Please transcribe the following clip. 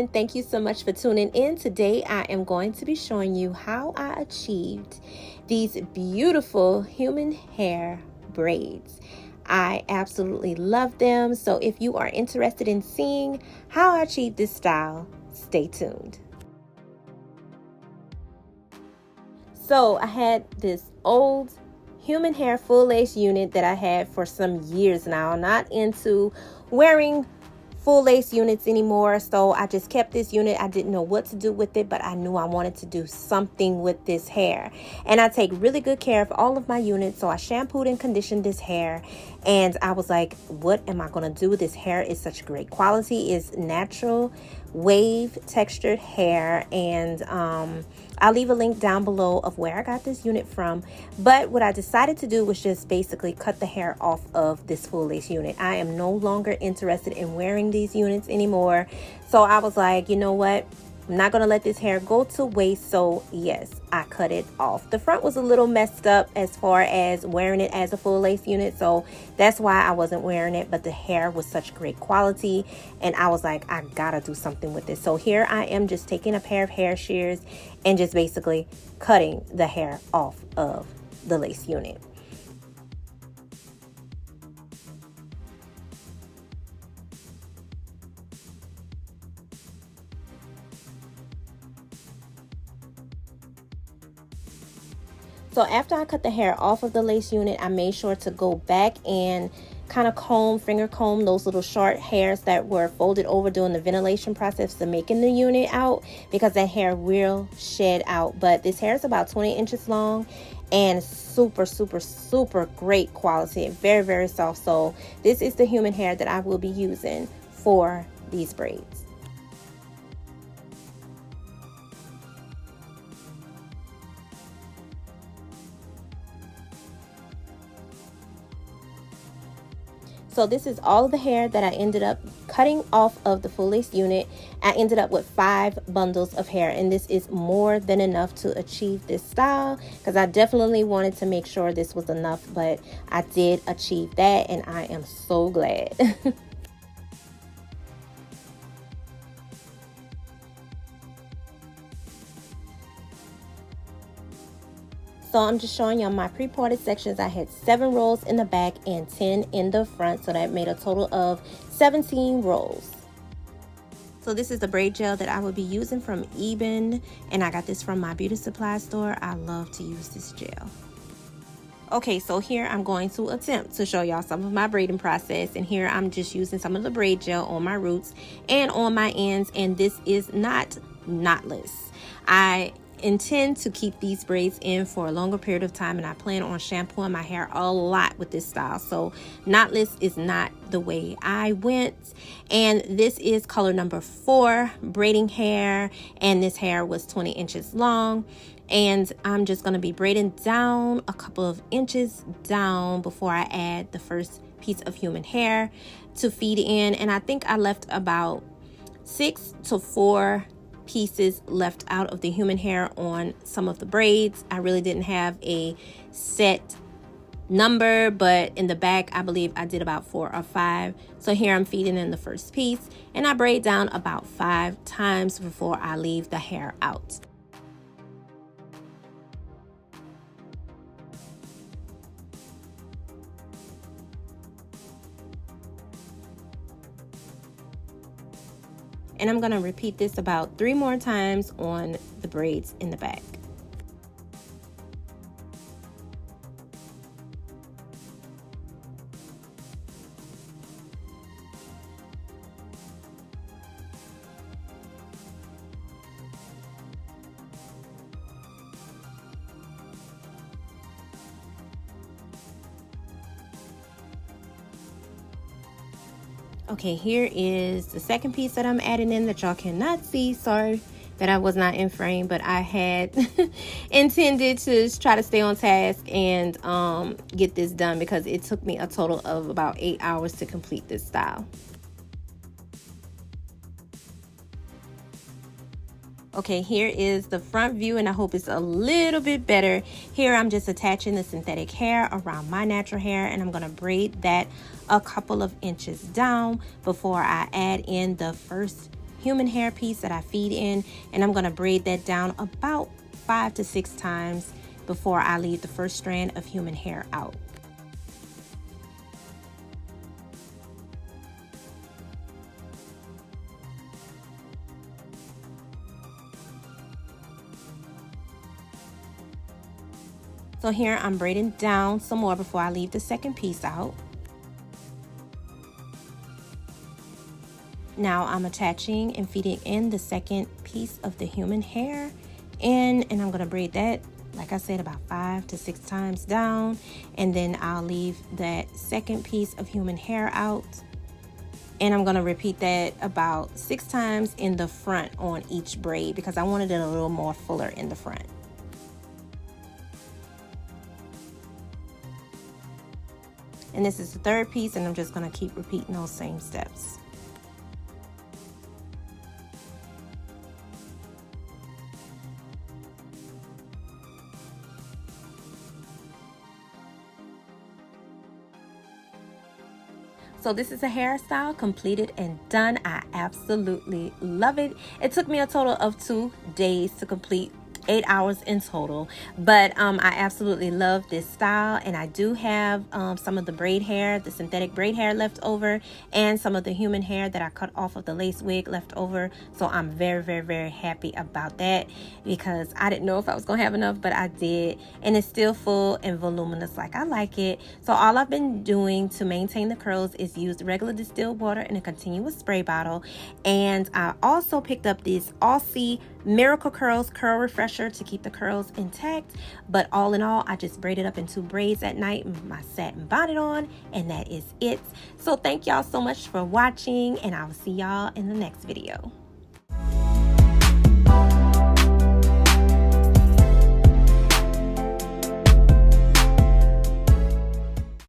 everyone. Thank you so much for tuning in. Today I am going to be showing you how I achieved these beautiful human hair braids. I absolutely love them. So if you are interested in seeing how I achieved this style, stay tuned. So I had this old human hair full lace unit that I had for some years now. Not into wearing full lace units anymore, so I just kept this unit. I didn't know what to do with it, but I knew I wanted to do something with this hair, and I take really good care of all of my units. So I shampooed and conditioned this hair, and I was like, what am I going to do? This hair is such great quality. It's natural wave textured hair, and I'll leave a link down below of where I got this unit from. But what I decided to do was just basically cut the hair off of this full lace unit. I am no longer interested in wearing these units anymore. So I was like, you know what? I'm not going to let this hair go to waste. So yes, I cut it off. The front was a little messed up as far as wearing it as a full lace unit, so that's why I wasn't wearing it. But the hair was such great quality, and I was like, I gotta do something with this. So here I am, just taking a pair of hair shears and just basically cutting the hair off of the lace unit. So after I cut the hair off of the lace unit, I made sure to go back and kind of finger comb those little short hairs that were folded over during the ventilation process of making the unit out, because that hair will shed out. But this hair is about 20 inches long and super great quality, very, very soft. So this is the human hair that I will be using for these braids. So this is all of the hair that I ended up cutting off of the full lace unit. I ended up with 5 bundles of hair, and this is more than enough to achieve this style, because I definitely wanted to make sure this was enough, but I did achieve that, and I am so glad. So I'm just showing you my pre-parted sections. I had 7 rolls in the back and 10 in the front, so that made a total of 17 rolls. So this is the braid gel that I will be using from Eben, and I got this from my beauty supply store. I love to use this gel. Okay, so here I'm going to attempt to show y'all some of my braiding process, and here I'm just using some of the braid gel on my roots and on my ends, and this is not knotless. I intend to keep these braids in for a longer period of time, and I plan on shampooing my hair a lot with this style. So knotless is not the way I went, and this is color number 4 braiding hair, and this hair was 20 inches long, and I'm just going to be braiding down a couple of inches down before I add the first piece of human hair to feed in. And I think I left about 6 to 4 pieces left out of the human hair on some of the braids. I really didn't have a set number, but in the back I believe I did about 4 or 5. So here I'm feeding in the first piece, and I braid down about 5 times before I leave the hair out. And I'm going to repeat this about 3 more times on the braids in the back. Okay, here is the second piece that I'm adding in that y'all cannot see. Sorry that I was not in frame, but I had intended to try to stay on task and get this done, because it took me a total of about 8 hours to complete this style. Okay, here is the front view, and I hope it's a little bit better. Here I'm just attaching the synthetic hair around my natural hair, and I'm going to braid that a couple of inches down before I add in the first human hair piece that I feed in, and I'm gonna braid that down about 5 to 6 times before I leave the first strand of human hair out. So here I'm braiding down some more before I leave the second piece out. Now I'm attaching and feeding in the second piece of the human hair in, and I'm gonna braid that, like I said, about 5 to 6 times down, and then I'll leave that second piece of human hair out. And I'm gonna repeat that about 6 times in the front on each braid because I wanted it a little more fuller in the front. And this is the third piece, and I'm just gonna keep repeating those same steps. So this is a hairstyle completed and done. I absolutely love it. It took me a total of 2 days to complete, 8 hours in total, but I absolutely love this style. And I do have some of the braid hair, the synthetic braid hair left over, and some of the human hair that I cut off of the lace wig left over. So I'm very, very, very happy about that because I didn't know if I was gonna have enough, but I did, and it's still full and voluminous like I like it. So all I've been doing to maintain the curls is use regular distilled water in a continuous spray bottle, and I also picked up this Aussie Miracle Curls Curl Refresher to keep the curls intact. But all in all, I just braided up in 2 braids at night, my satin bonnet on, and that is it. So thank y'all so much for watching, and I will see y'all in the next video.